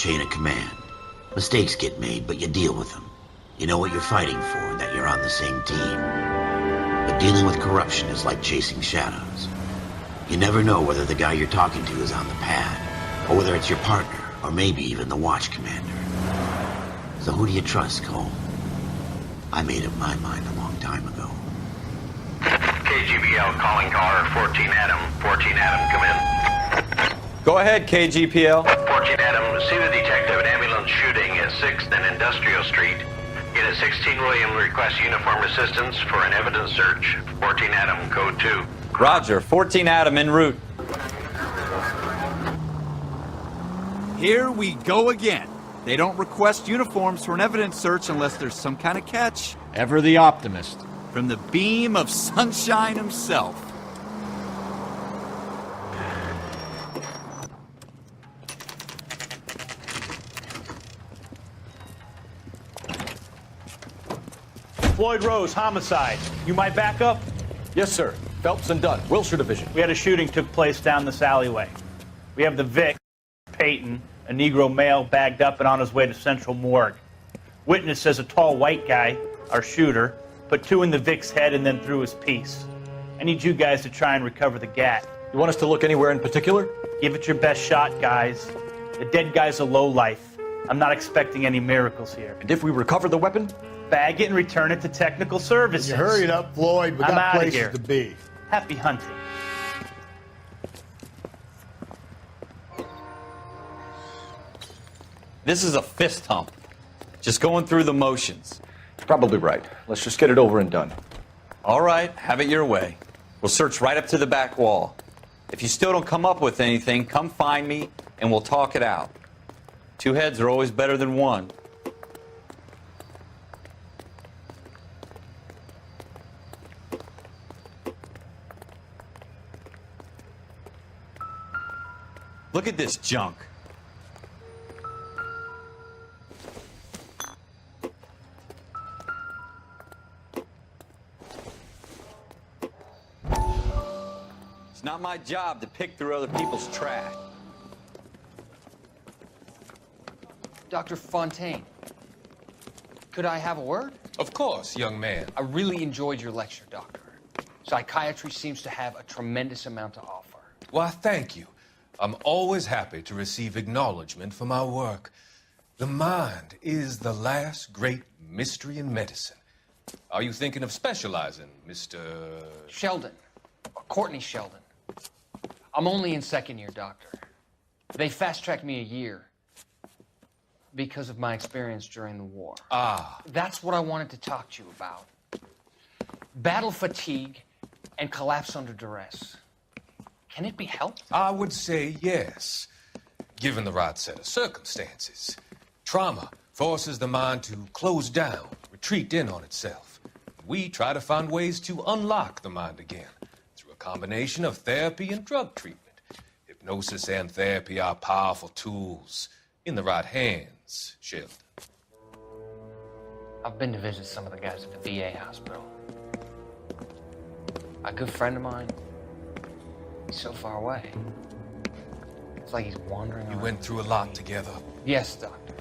chain of command. Mistakes get made, but you deal with them. You know what you're fighting for and that you're on the same team. But dealing with corruption is like chasing shadows. You never know whether the guy you're talking to is on the pad, or whether it's your partner, or maybe even the watch commander. So who do you trust, Cole? I made up my mind a long time ago. KGBL calling caller 14 Adam. 14 Adam, come in. Go ahead, KGPL. 14 Adam, see the detective, an ambulance shooting at 6th and Industrial Street. Unit 16 William requests uniform assistance for an evidence search. 14 Adam, code 2. Roger, 14 Adam en route. Here we go again. They don't request uniforms for an evidence search unless there's some kind of catch. Ever the optimist. From the beam of sunshine himself. Floyd Rose, homicide. You might back up? Yes, sir. Phelps and Dunn, Wilshire Division. We had a shooting took place down this alleyway. We have the Vic, Peyton, a Negro male, bagged up and on his way to Central Morgue. Witness says a tall white guy, our shooter, put 2 in the Vic's head and then threw his piece. I need you guys to try and recover the gat. You want us to look anywhere in particular? Give it your best shot, guys. The dead guy's a lowlife. I'm not expecting any miracles here. And if we recover the weapon? Bag it and return it to technical services. You hurry it up, Floyd. We I'm got outta places here. to be. Happy hunting. This is a fist hump. Just going through the motions. Probably right. Let's just get it over and done. All right, have it your way. We'll search right up to the back wall. If you still don't come up with anything, come find me and we'll talk it out. 2 heads are always better than 1. Look at this junk. It's not my job to pick through other people's trash. Dr. Fontaine, could I have a word? Of course, young man. I really enjoyed your lecture, Doctor. Psychiatry seems to have a tremendous amount to offer. Why, thank you. I'm always happy to receive acknowledgement for my work. The mind is the last great mystery in medicine. Are you thinking of specializing, Mr. Sheldon, or Courtney Sheldon. I'm only in 2nd year, Doctor. They fast-tracked me a year because of my experience during the war. Ah. That's what I wanted to talk to you about. Battle fatigue and collapse under duress. Can it be helped? I would say yes, given the right set of circumstances. Trauma forces the mind to close down, retreat in on itself. We try to find ways to unlock the mind again through a combination of therapy and drug treatment. Hypnosis and therapy are powerful tools in the right hands, Sheldon. I've been to visit some of the guys at the VA hospital. A good friend of mine, he's so far away. It's like he's wandering You around. went through a lot together. Yes, Doctor.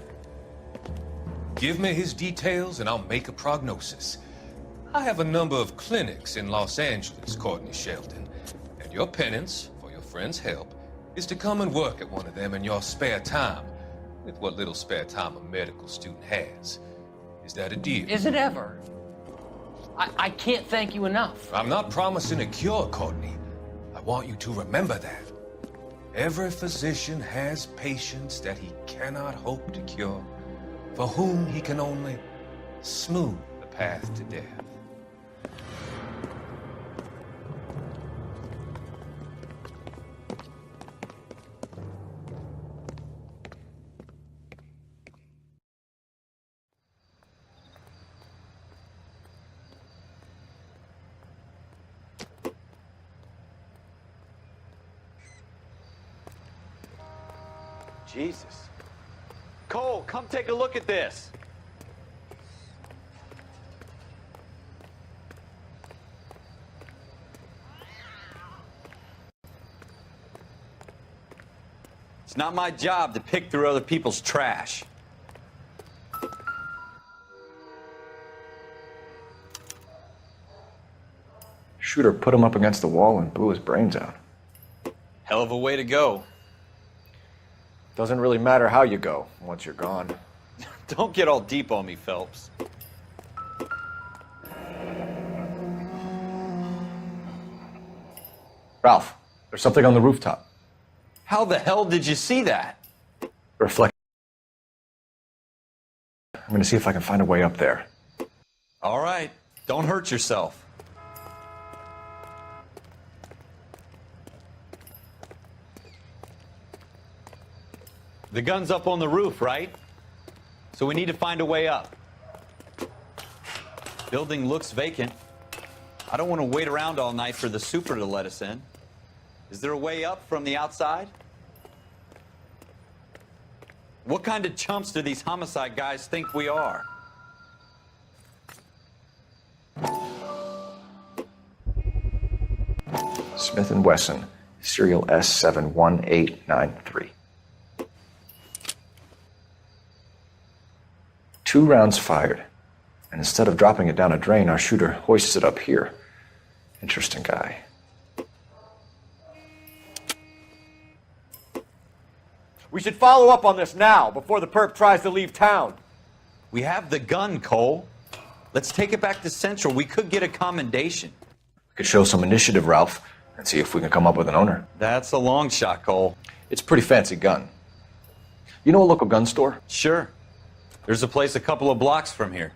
Give me his details and I'll make a prognosis. I have a number of clinics in Los Angeles, Courtney Sheldon, and your penance, for your friend's help, is to come and work at one of them in your spare time, with what little spare time a medical student has. Is that a deal? Is it ever? I can't thank you enough. I'm not promising a cure, Courtney. I want you to remember that. Every physician has patients that he cannot hope to cure, for whom he can only smooth the path to death. Jesus. Cole, come take a look at this. It's not my job to pick through other people's trash. Shooter put him up against the wall and blew his brains out. Hell of a way to go. Doesn't really matter how you go once you're gone. Don't get all deep on me, Phelps. Ralph, there's something on the rooftop. How the hell did you see that? Reflect. I'm gonna see if I can find a way up there. All right, don't hurt yourself. The gun's up on the roof, right? So we need to find a way up. Building looks vacant. I don't want to wait around all night for the super to let us in. Is there a way up from the outside? What kind of chumps do these homicide guys think we are? Smith & Wesson, serial S71893. 2 rounds fired, and instead of dropping it down a drain, our shooter hoists it up here. Interesting guy. We should follow up on this now, before the perp tries to leave town. We have the gun, Cole. Let's take it back to Central. We could get a commendation. We could show some initiative, Ralph, and see if we can come up with an owner. That's a long shot, Cole. It's a pretty fancy gun. You know a local gun store? Sure. There's a place a couple of blocks from here.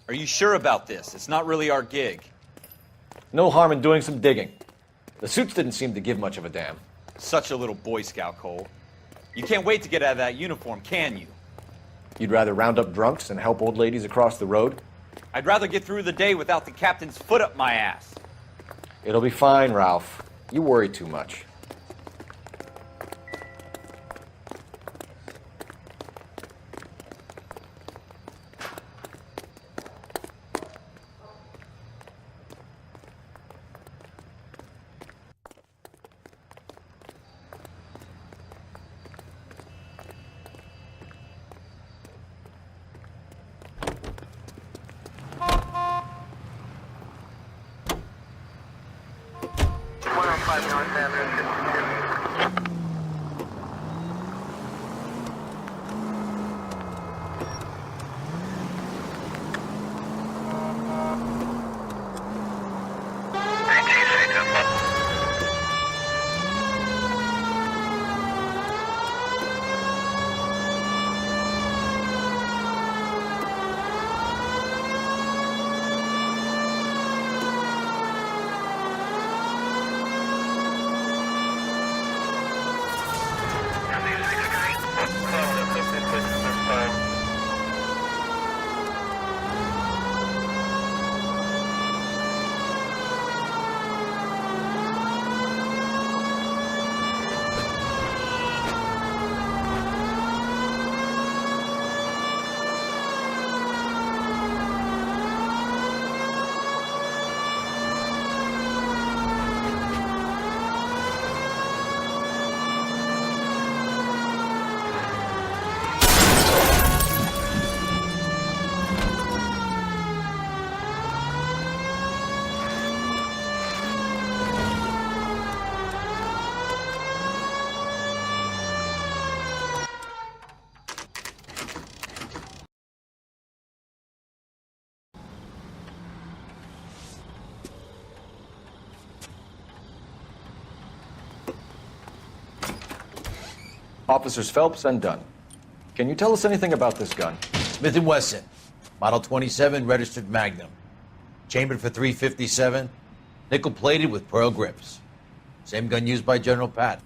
Are you sure about this? It's not really our gig. No harm in doing some digging. The suits didn't seem to give much of a damn. Such a little Boy Scout, Cole. You can't wait to get out of that uniform, can you? You'd rather round up drunks than help old ladies across the road? I'd rather get through the day without the captain's foot up my ass. It'll be fine, Ralph. You worry too much. Officers Phelps and Dunn. Can you tell us anything about this gun? Smith & Wesson, Model 27, registered Magnum. Chambered for .357, nickel-plated with pearl grips. Same gun used by General Patton.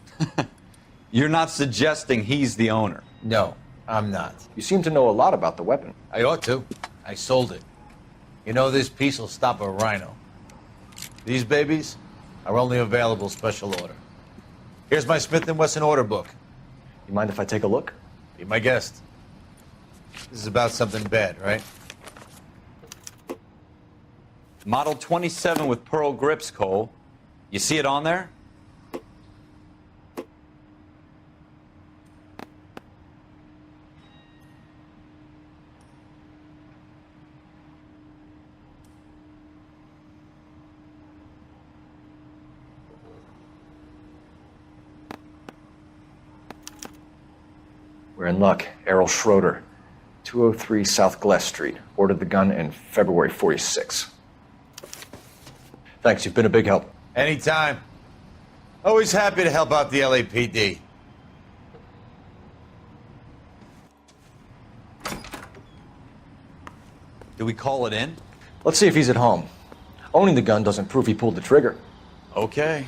You're not suggesting he's the owner? No, I'm not. You seem to know a lot about the weapon. I ought to. I sold it. You know, this piece will stop a rhino. These babies are only available special order. Here's my Smith & Wesson order book. You mind if I take a look? Be my guest. This is about something bad, right? Model 27 with pearl grips, Cole. You see it on there? We're in luck. Errol Schroeder, 203 South Glass Street. Ordered the gun in February 46. Thanks, you've been a big help. Anytime. Always happy to help out the LAPD. Do we call it in? Let's see if he's at home. Owning the gun doesn't prove he pulled the trigger. Okay.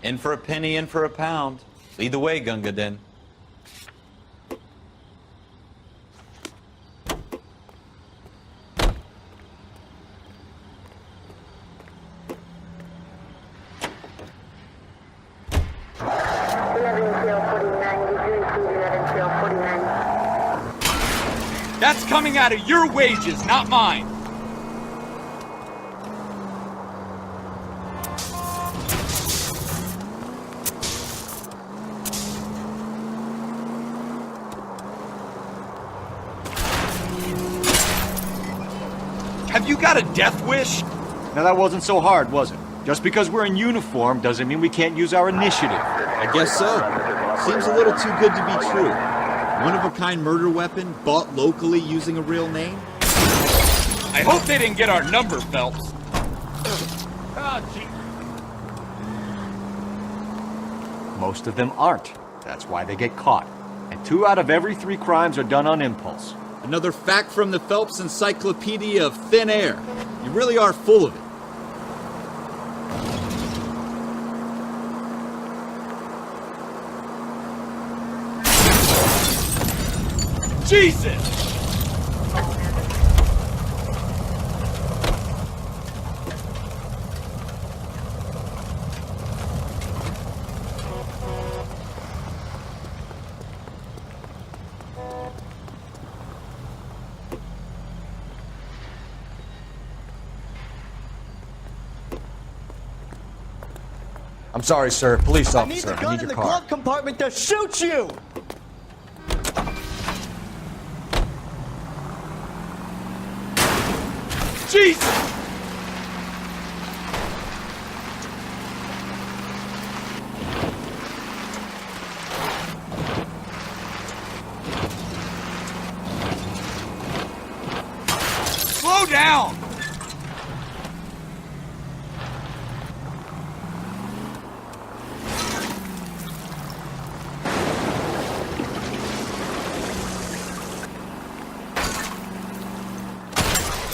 In for a penny, in for a pound. Lead the way, Gunga Din. That's coming out of your wages, not mine. Have you got a death wish? Now that wasn't so hard, was it? Just because we're in uniform doesn't mean we can't use our initiative. I guess so. Seems a little too good to be true. One-of-a-kind murder weapon bought locally using a real name? I hope they didn't get our number, Phelps. Oh, gee. Most of them aren't. That's why they get caught. And 2 out of every 3 crimes are done on impulse. Another fact from the Phelps Encyclopedia of Thin Air. You really are full of it. Jesus! I'm sorry, sir. Police officer. I need your car. Glove compartment to shoot you! Jesus! Slow down!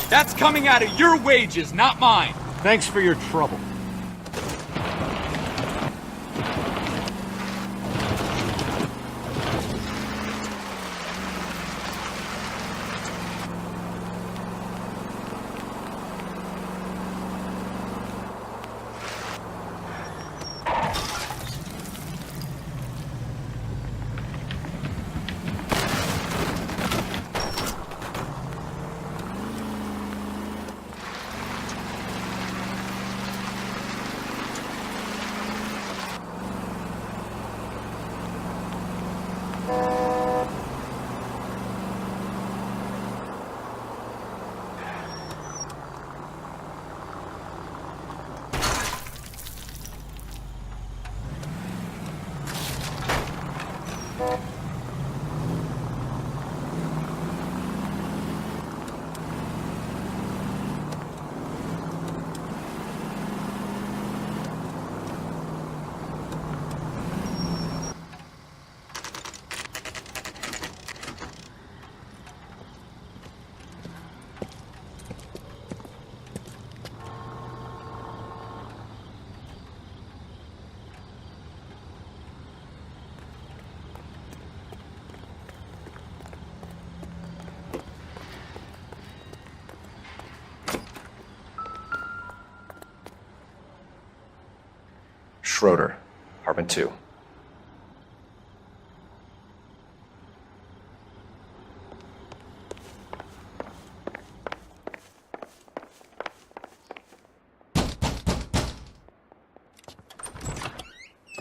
That's coming out of your wages, not mine. Thanks for your trouble. Schroeder, apartment 2.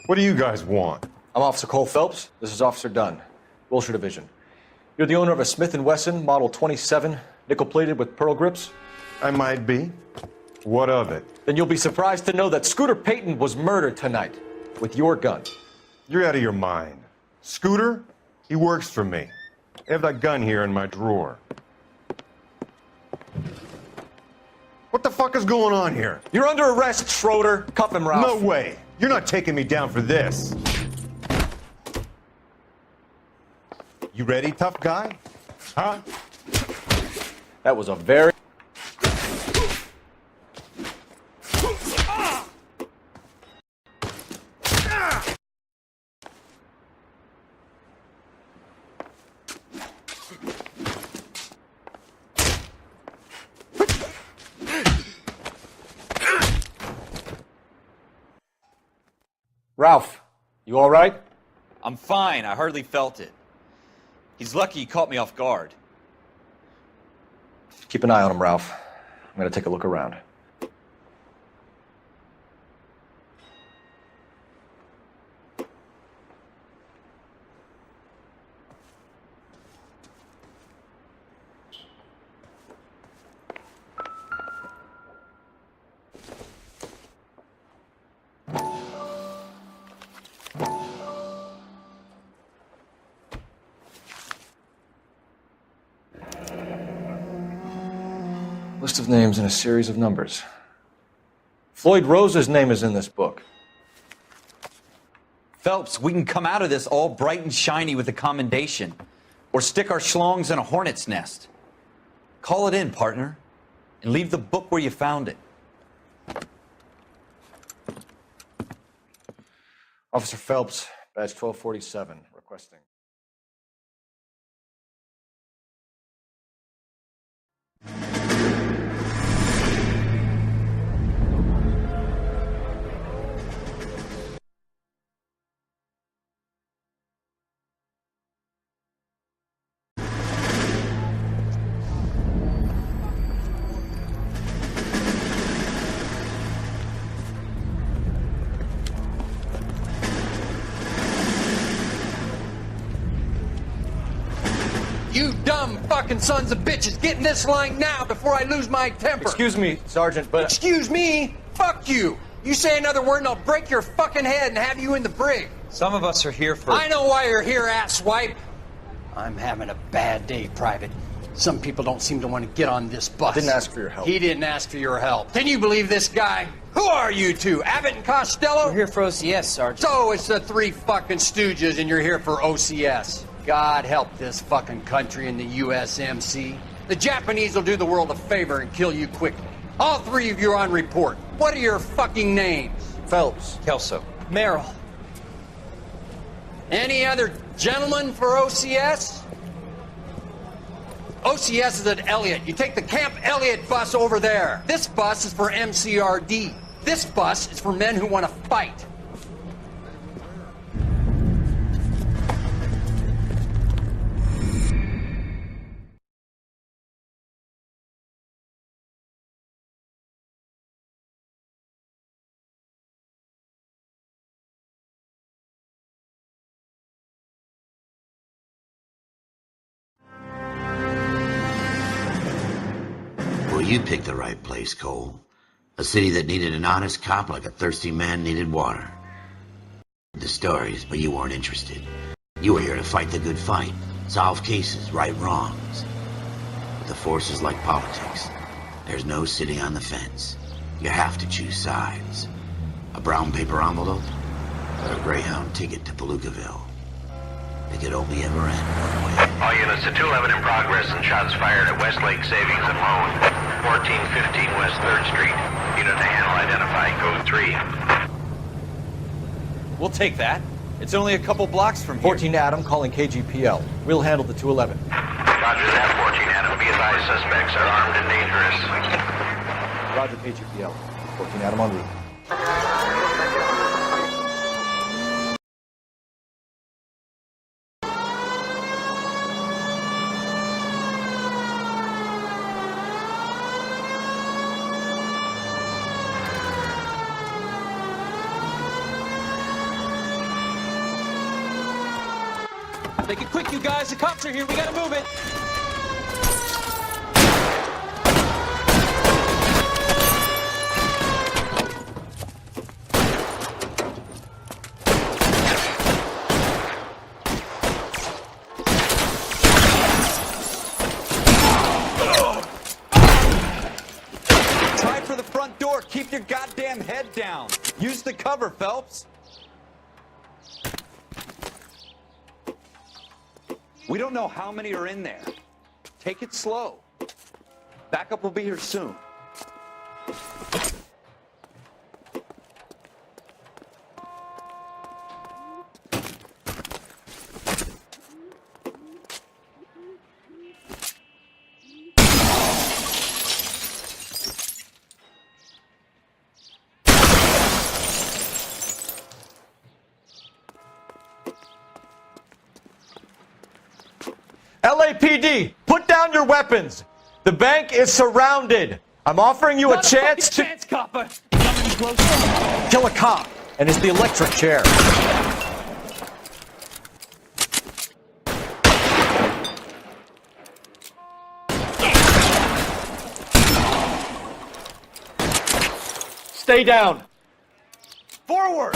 What do you guys want? I'm Officer Cole Phelps. This is Officer Dunn, Wilshire Division. You're the owner of a Smith & Wesson Model 27, nickel-plated with pearl grips? I might be. What of it? Then you'll be surprised to know that Scooter Payton was murdered tonight with your gun. You're out of your mind. Scooter? He works for me. I have that gun here in my drawer. What the fuck is going on here? You're under arrest, Schroeder. Cuff him, Ralph. No way. You're not taking me down for this. You ready, tough guy? Huh? That was a very... Ralph, you all right? I'm fine. I hardly felt it. He's lucky he caught me off guard. Keep an eye on him, Ralph. I'm going to take a look around. List of names and a series of numbers. Floyd Rose's name is in this book. Phelps, we can come out of this all bright and shiny with a commendation, or stick our schlongs in a hornet's nest. Call it in, partner, and leave the book where you found it. Officer Phelps, badge 1247, requesting. You dumb fucking sons of bitches, get in this line now before I lose my temper. Excuse me, Sergeant, but... Excuse me? Fuck you. You say another word and I'll break your fucking head and have you in the brig. Some of us are here for... I know why you're here, asswipe. I'm having a bad day, Private. Some people don't seem to want to get on this bus. Didn't ask for your help. He didn't ask for your help. Can you believe this guy? Who are you two? Abbott and Costello? We're here for OCS, Sergeant. So it's the three fucking stooges and you're here for OCS. God help this fucking country and the USMC. The Japanese will do the world a favor and kill you quickly. All three of you are on report. What are your fucking names? Phelps. Kelso. Merrill. Any other gentlemen for OCS? OCS is at Elliott. You take the Camp Elliott bus over there. This bus is for MCRD. This bus is for men who want to fight. Well, you picked the right place, Cole. A city that needed an honest cop like a thirsty man needed water. The stories, but you weren't interested. You were here to fight the good fight, solve cases, right wrongs. But the force is like politics. There's no sitting on the fence. You have to choose sides. A brown paper envelope, or a Greyhound ticket to Palookaville. It could only ever end one way. All units to 211 in progress and shots fired at Westlake Savings and Loan, 1415 West 3rd Street. Unit to handle identify code 3. We'll take that. It's only a couple blocks from here. 14 Adam calling KGPL. We'll handle the 211. Roger that, 14 Adam. Be advised, suspects are armed and dangerous. Roger, KGPL. 14 Adam en route. Make it quick, you guys. The cops are here. We gotta move it. Try for the front door. Keep your goddamn head down. Use the cover, Phelps. We don't know how many are in there. Take it slow. Backup will be here soon. LAPD, put down your weapons. The bank is surrounded. I'm offering you a chance to copper. kill a cop, and it's the electric chair. Stay down. Forward.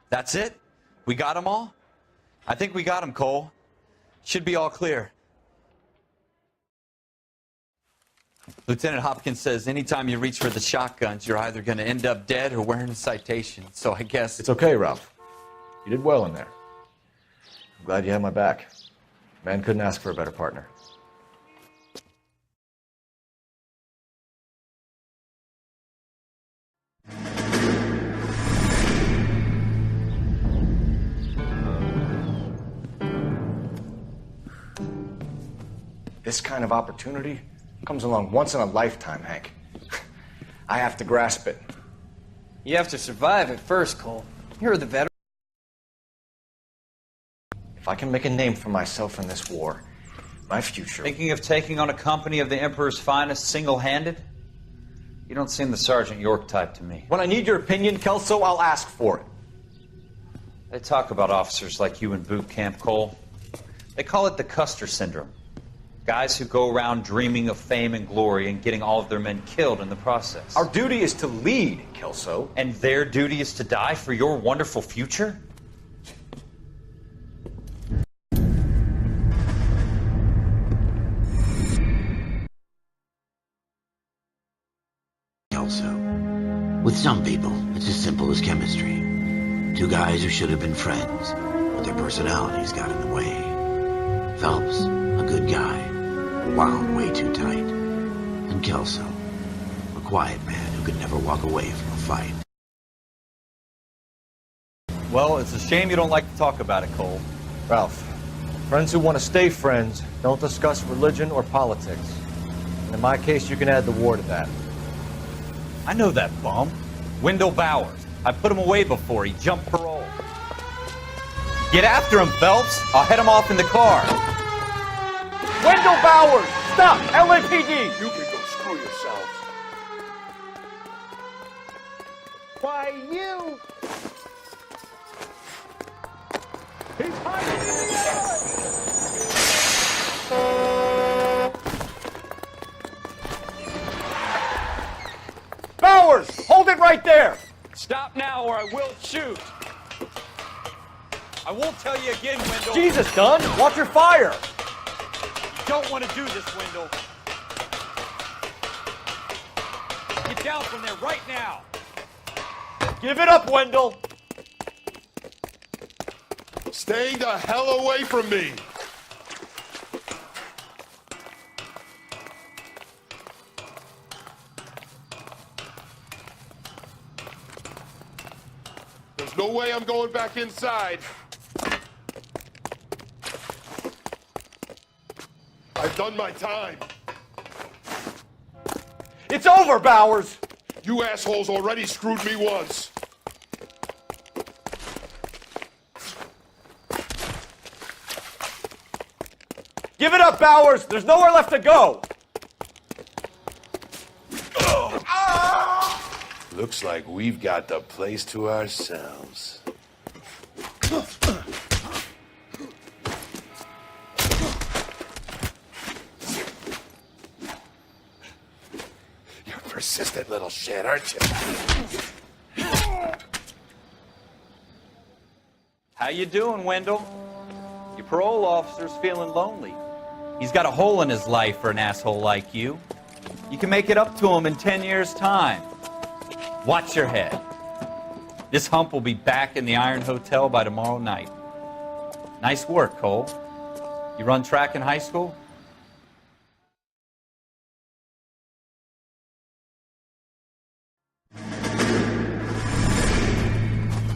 That's it? We got them all? I think we got them, Cole. Should be all clear. Lieutenant Hopkins says anytime you reach for the shotguns, you're either going to end up dead or wearing a citation. So I guess... It's okay, Ralph. You did well in there. I'm glad you had my back. Man couldn't ask for a better partner. This kind of opportunity comes along once in a lifetime, Hank. I have to grasp it. You have to survive it first, Cole. You're the veteran. If I can make a name for myself in this war, my future... Thinking of taking on a company of the Emperor's finest single-handed? You don't seem the Sergeant York type to me. When I need your opinion, Kelso, I'll ask for it. They talk about officers like you in boot camp, Cole. They call it the Custer syndrome. Guys who go around dreaming of fame and glory and getting all of their men killed in the process. Our duty is to lead, Kelso. And their duty is to die for your wonderful future? Also, with some people, it's as simple as chemistry. Two guys who should have been friends, but their personalities got in the way. Phelps, a good guy, wound way too tight. And Kelso, a quiet man who could never walk away from a fight. Well, it's a shame you don't like to talk about it, Cole. Ralph, friends who want to stay friends don't discuss religion or politics. And in my case, you can add the war to that. I know that bum. Wendell Bowers. I put him away before. He jumped parole. Get after him, Phelps. I'll head him off in the car. Wendell Bowers! Stop! LAPD! You can go screw yourselves. Why, you... He's hiding in the Bowers! Hold it right there! Stop now or I will shoot. I won't tell you again, Wendell. Jesus, Dunn! Watch your fire! Don't want to do this, Wendell. Get down from there right now. Give it up, Wendell! Stay the hell away from me! There's no way I'm going back inside. I've done my time. It's over, Bowers! You assholes already screwed me once. Give it up, Bowers! There's nowhere left to go! Ah! Looks like we've got the place to ourselves. You're a persistent little shit, aren't you? How you doing, Wendell? Your parole officer's feeling lonely. He's got a hole in his life for an asshole like you. You can make it up to him in 10 years' time. Watch your head. This hump will be back in the Iron Hotel by tomorrow night. Nice work, Cole. You run track in high school?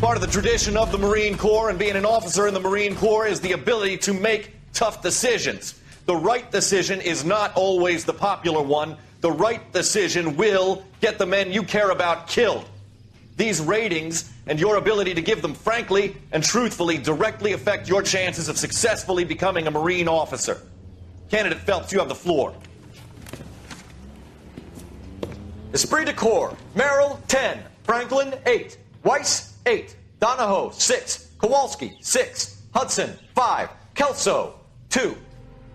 Part of the tradition of the Marine Corps and being an officer in the Marine Corps is the ability to make tough decisions. The right decision is not always the popular one. The right decision will get the men you care about killed. These ratings and your ability to give them frankly and truthfully directly affect your chances of successfully becoming a Marine officer. Candidate Phelps, you have the floor. Esprit de Corps, Merrill, 10. Franklin, 8. Weiss, 8. Donahoe, 6. Kowalski, 6. Hudson, 5. Kelso, 2.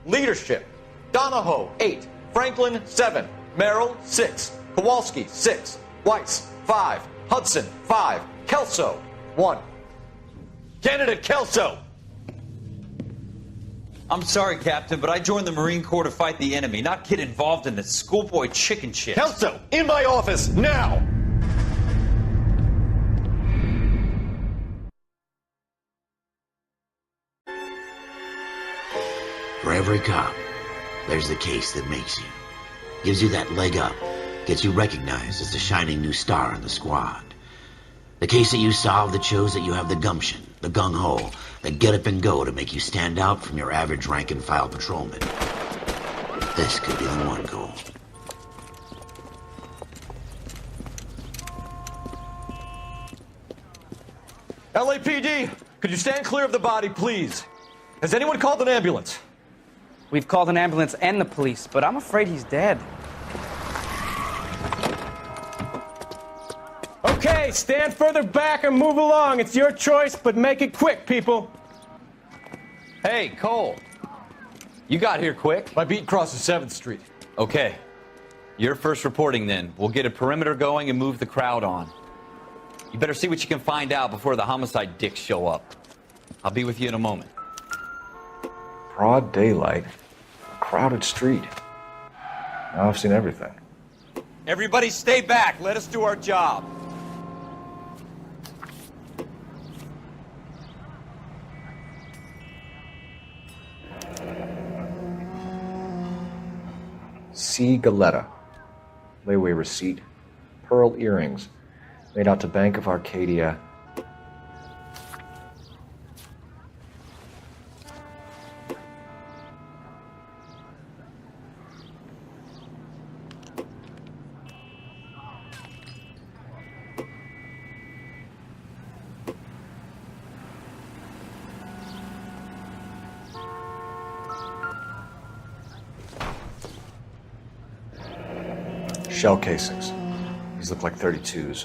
Leadership, Donahoe, 8. Franklin, 7. Merrill, 6. Kowalski, 6. Weiss, 5. Hudson, 5. Kelso, 1. Candidate Kelso. I'm sorry, Captain, but I joined the Marine Corps to fight the enemy, not get involved in this schoolboy chicken shit. Kelso, in my office, now! For every cop, there's the case that makes you. Gives you that leg up. Gets you recognized as the shining new star in the squad. The case that you solve that shows that you have the gumption, the gung-ho, the get up and go to make you stand out from your average rank-and-file patrolman. This could be the one, Cole. LAPD, could you stand clear of the body, please? Has anyone called an ambulance? We've called an ambulance and the police, but I'm afraid he's dead. Okay, stand further back and move along. It's your choice, but make it quick, people. Hey, Cole. You got here quick. My beat crosses 7th Street. Okay. You're first reporting then. We'll get a perimeter going and move the crowd on. You better see what you can find out before the homicide dicks show up. I'll be with you in a moment. Broad daylight, a crowded street. Now I've seen everything. Everybody stay back. Let us do our job. C. Galetta. Layaway receipt. Pearl earrings. Made out to Bank of Arcadia. Shell casings. These look like 32s.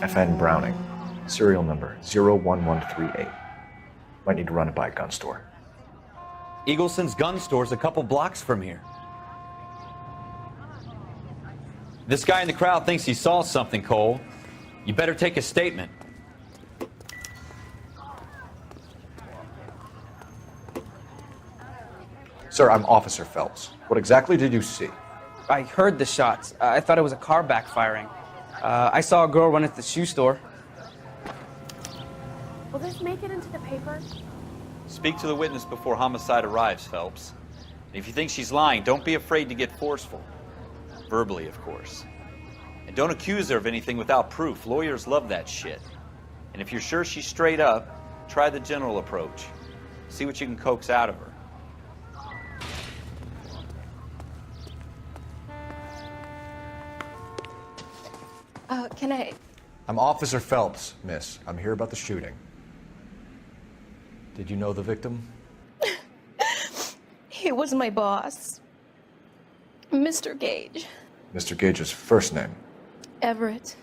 FN Browning. Serial number 01138. Might need to run it by a gun store. Eagleson's gun store's a couple blocks from here. This guy in the crowd thinks he saw something, Cole. You better take a statement. Sir, I'm Officer Phelps. What exactly did you see? I heard the shots. I thought it was a car backfiring. I saw a girl run at the shoe store. Will this make it into the paper? Speak to the witness before homicide arrives, Phelps. And if you think she's lying, don't be afraid to get forceful. Verbally, of course. And don't accuse her of anything without proof. Lawyers love that shit. And if you're sure she's straight up, try the general approach. See what you can coax out of her. Can I... I'm Officer Phelps, miss. I'm here about the shooting. Did you know the victim? He was my boss. Mr. Gage. Mr. Gage's first name. Everett.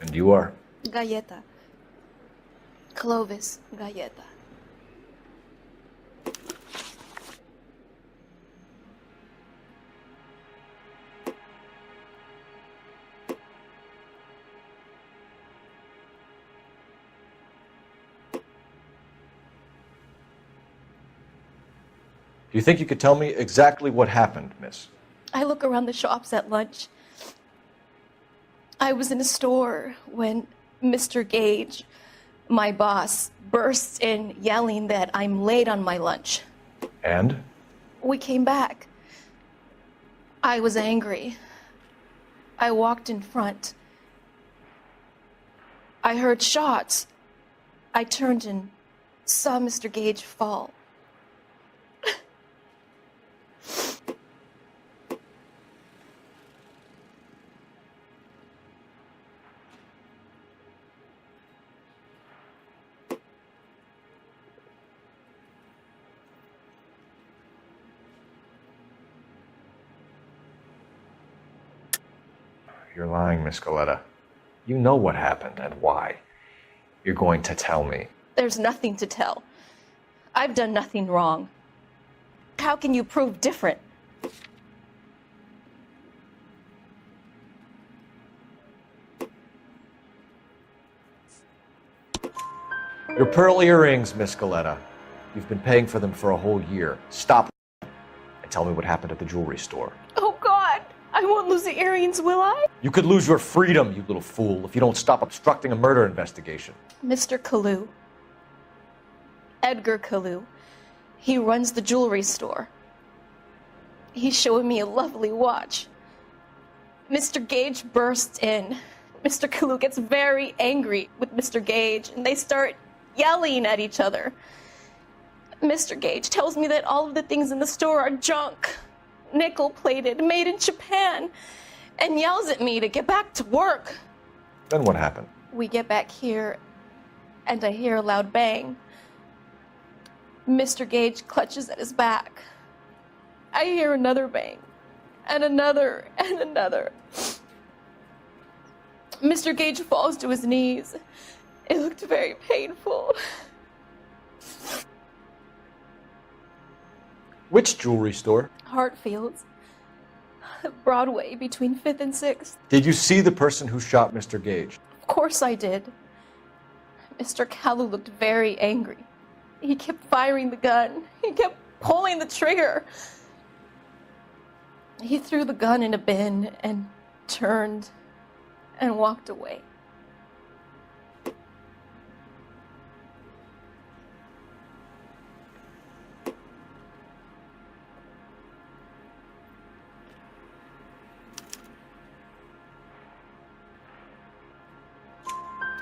And you are? Galleta. Clovis Galleta. Do you think you could tell me exactly what happened, miss? I look around the shops at lunch. I was in a store when Mr. Gage, my boss, bursts in yelling that I'm late on my lunch. And? We came back. I was angry. I walked in front. I heard shots. I turned and saw Mr. Gage fall. You're lying, Miss Galleta. You know what happened and why. You're going to tell me. There's nothing to tell. I've done nothing wrong. How can you prove different? Your pearl earrings, Miss Galleta. You've been paying for them for a whole year. Stop and tell me what happened at the jewelry store. Oh, God! I won't lose the earrings, will I? You could lose your freedom, you little fool, if you don't stop obstructing a murder investigation. Mr. Kalu. Edgar Kalu. He runs the jewelry store. He's showing me a lovely watch. Mr. Gage bursts in. Mr. Kalu gets very angry with Mr. Gage, and they start yelling at each other. Mr. Gage tells me that all of the things in the store are junk, nickel-plated, made in Japan, and yells at me to get back to work. Then what happened? We get back here, and I hear a loud bang. Mr. Gage clutches at his back. I hear another bang, and another, and another. Mr. Gage falls to his knees. It looked very painful. Which jewelry store? Hartfield's. Broadway, between 5th and 6th. Did you see the person who shot Mr. Gage? Of course I did. Mr. Kalu looked very angry. He kept firing the gun. He kept pulling the trigger. He threw the gun in a bin and turned and walked away.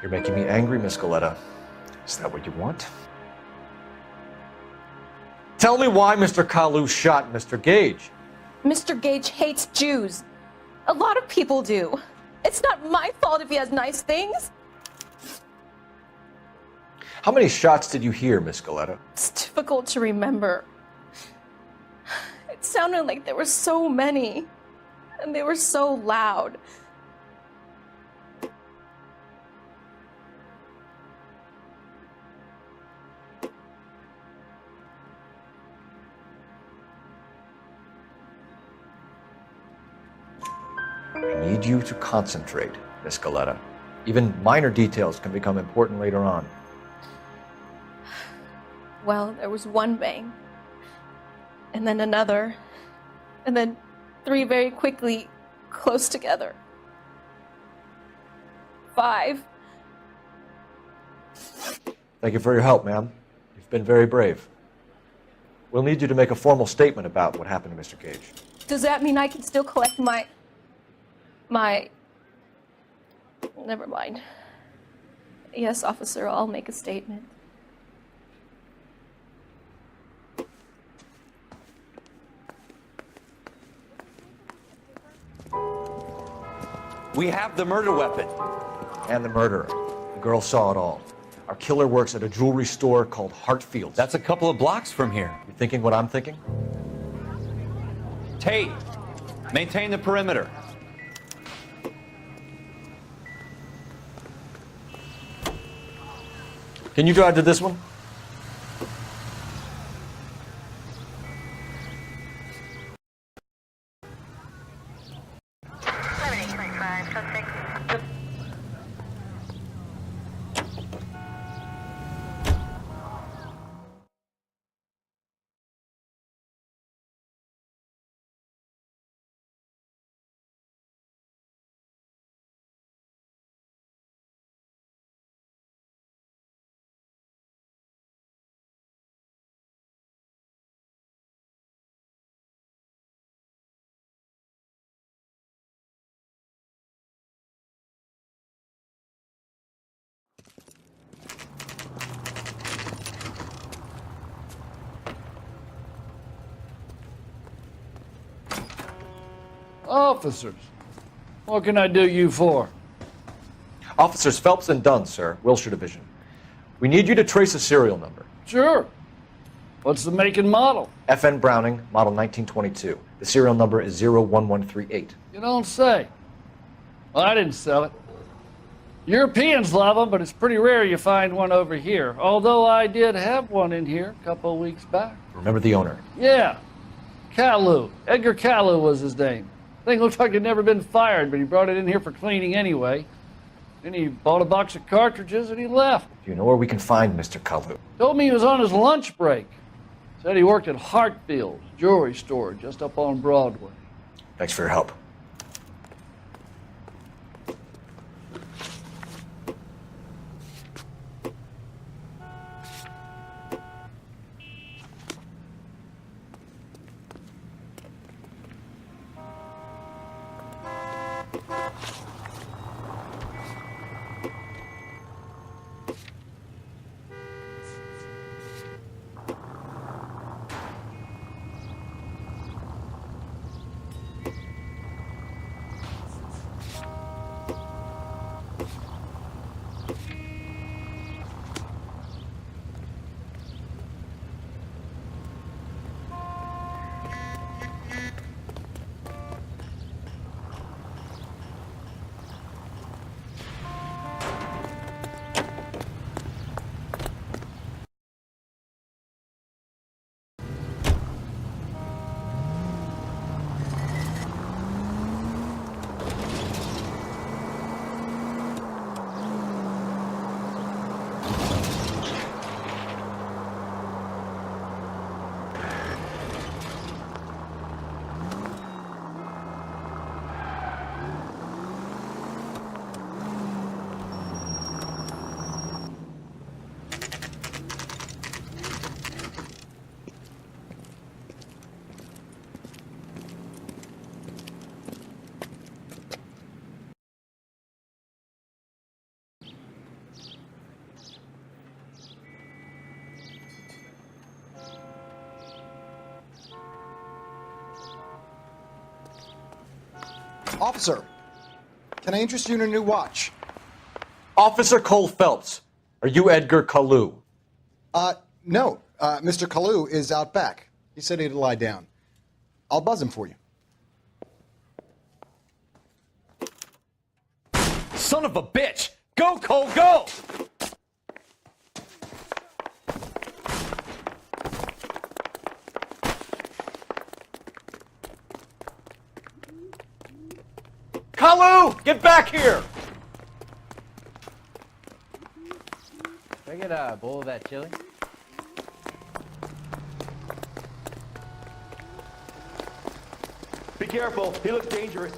You're making me angry, Miss Galleta. Is that what you want? Tell me why Mr. Kalu shot Mr. Gage. Mr. Gage hates Jews. A lot of people do. It's not my fault if he has nice things. How many shots did you hear, Miss Galleta? It's difficult to remember. It sounded like there were so many, and they were so loud. I need you to concentrate, Miss Galleta. Even minor details can become important later on. Well, there was one bang, and then another, and then 3 very quickly, close together. 5. Thank you for your help, ma'am. You've been very brave. We'll need you to make a formal statement about what happened to Mr. Gage. Does that mean I can still collect my... Never mind. Yes, officer, I'll make a statement. We have the murder weapon. And the murderer. The girl saw it all. Our killer works at a jewelry store called Hartfield's. That's a couple of blocks from here. You thinking what I'm thinking? Tate, maintain the perimeter. Can you drive to this one? Officers, what can I do you for? Officers Phelps and Dunn, sir, Wilshire Division. We need you to trace a serial number. Sure. What's the make and model? FN Browning, model 1922. The serial number is 01138. You don't say. Well, I didn't sell it. Europeans love them, but it's pretty rare you find one over here. Although I did have one in here a couple of weeks back. Remember the owner? Yeah. Kalu. Edgar Kalu was his name. Thing looked like he'd never been fired, but he brought it in here for cleaning anyway. Then he bought a box of cartridges and he left. Do you know where we can find Mr. Kalu? Told me he was on his lunch break. Said he worked at Hartfield's jewelry store just up on Broadway. Thanks for your help. Officer, can I interest you in a new watch? Officer Cole Phelps, are you Edgar Kalu? No. Mr. Kalu is out back. He said he'd lie down. I'll buzz him for you. Son of a bitch! Go, Cole, go! Kalu, get back here! Can I get a bowl of that chili? Be careful, he looks dangerous.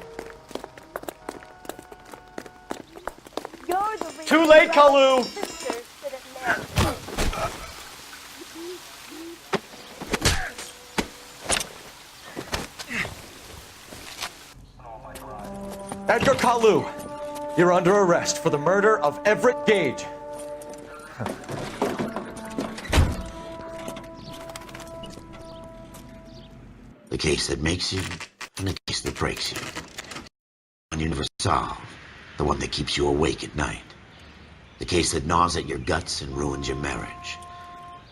Too late, Kalu! Edgar Kalu, you're under arrest for the murder of Everett Gage. The case that makes you and the case that breaks you. you never solve. The one that keeps you awake at night. The case that gnaws at your guts and ruins your marriage.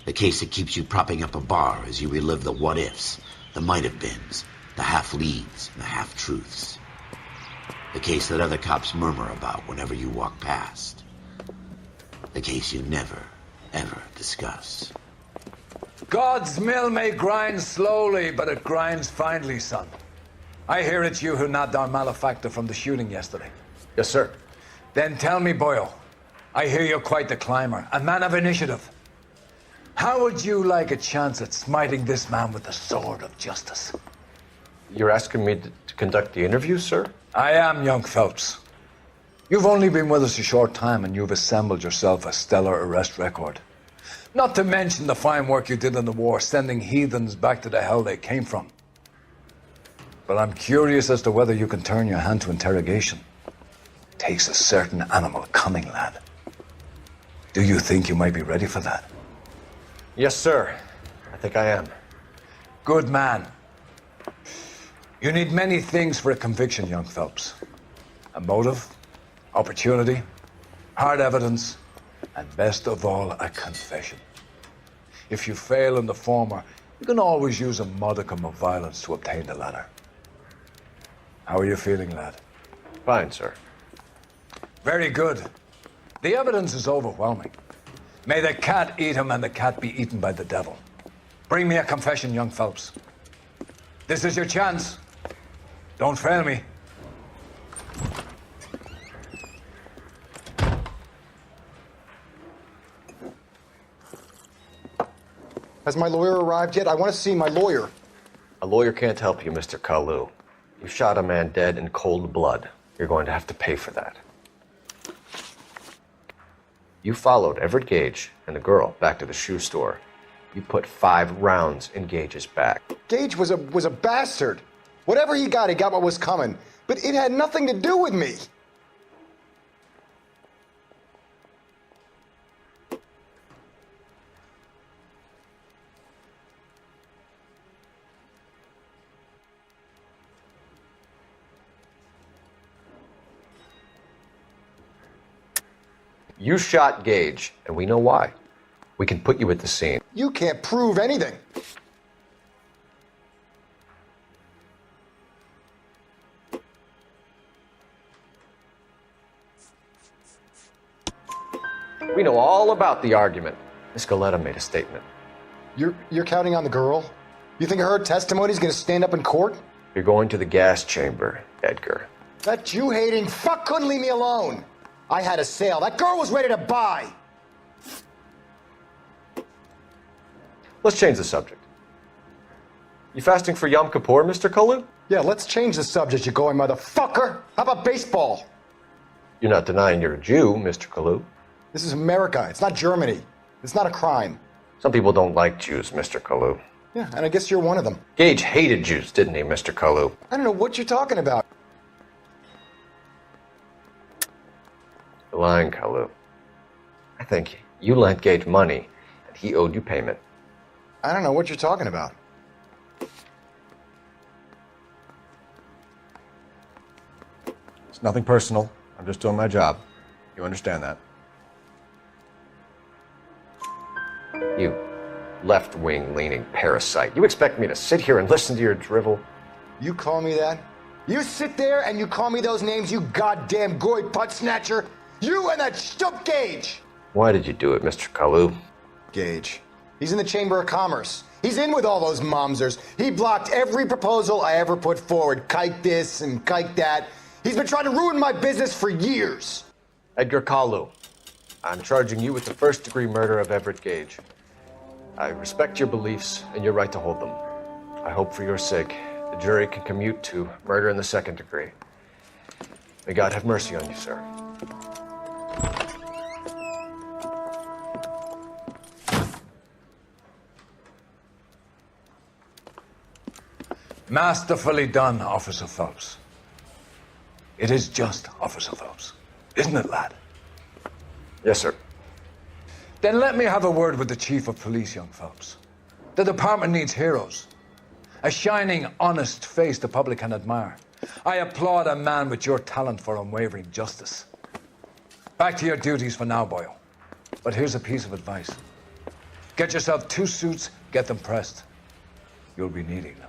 The case that keeps you propping up a bar as you relive the what-ifs, the might-have-beens, the half-leads, and the half-truths. The case that other cops murmur about whenever you walk past. The case you never, ever discuss. God's mill may grind slowly, but it grinds finely, son. I hear it's you who nabbed our malefactor from the shooting yesterday. Yes, sir. Then tell me, Boyle, I hear you're quite the climber, a man of initiative. How would you like a chance at smiting this man with the sword of justice? You're asking me to conduct the interview, sir? I am, young Phelps. You've only been with us a short time and you've assembled yourself a stellar arrest record. Not to mention the fine work you did in the war, sending heathens back to the hell they came from. But I'm curious as to whether you can turn your hand to interrogation. Takes a certain animal cunning, lad. Do you think you might be ready for that? Yes, sir. I think I am. Good man. You need many things for a conviction, young Phelps. A motive, opportunity, hard evidence, and best of all, a confession. If you fail in the former, you can always use a modicum of violence to obtain the latter. How are you feeling, lad? Fine, sir. Very good. The evidence is overwhelming. May the cat eat him and the cat be eaten by the devil. Bring me a confession, young Phelps. This is your chance. Don't fail me. Has my lawyer arrived yet? I want to see my lawyer. A lawyer can't help you, Mr. Kalu. You shot a man dead in cold blood. You're going to have to pay for that. You followed Everett Gage and the girl back to the shoe store. You put 5 rounds in Gage's back. Gage was a bastard. Whatever he got what was coming. But it had nothing to do with me. You shot Gage, and we know why. We can put you at the scene. You can't prove anything. We know all about the argument. Miss Galetta made a statement. You're counting on the girl? You think her testimony's gonna stand up in court? You're going to the gas chamber, Edgar. That Jew-hating fuck couldn't leave me alone. I had a sale. That girl was ready to buy. Let's change the subject. You fasting for Yom Kippur, Mr. Kalu? Yeah, let's change the subject, you going motherfucker. How about baseball? You're not denying you're a Jew, Mr. Kalu. This is America. It's not Germany. It's not a crime. Some people don't like Jews, Mr. Kalu. Yeah, and I guess you're one of them. Gage hated Jews, didn't he, Mr. Kalu? I don't know what you're talking about. You're lying, Kalu. I think you lent Gage money, and he owed you payment. I don't know what you're talking about. It's nothing personal. I'm just doing my job. You understand that? You left-wing leaning parasite. You expect me to sit here and listen to your drivel? You call me that? You sit there and you call me those names, you goddamn goy putt snatcher? You and that stump Gage! Why did you do it, Mr. Kalu? Gage. He's in the Chamber of Commerce. He's in with all those momsers. He blocked every proposal I ever put forward. Kike this and kike that. He's been trying to ruin my business for years. Edgar Kalu, I'm charging you with the first-degree murder of Everett Gage. I respect your beliefs and your right to hold them. I hope for your sake the jury can commute to murder in the second degree. May God have mercy on you, sir. Masterfully done, Officer Phelps. It is just Officer Phelps, isn't it, lad? Yes, sir. Then let me have a word with the Chief of Police, young Phelps. The department needs heroes. A shining, honest face the public can admire. I applaud a man with your talent for unwavering justice. Back to your duties for now, boyo. But here's a piece of advice. Get yourself 2 suits, get them pressed. You'll be needing them.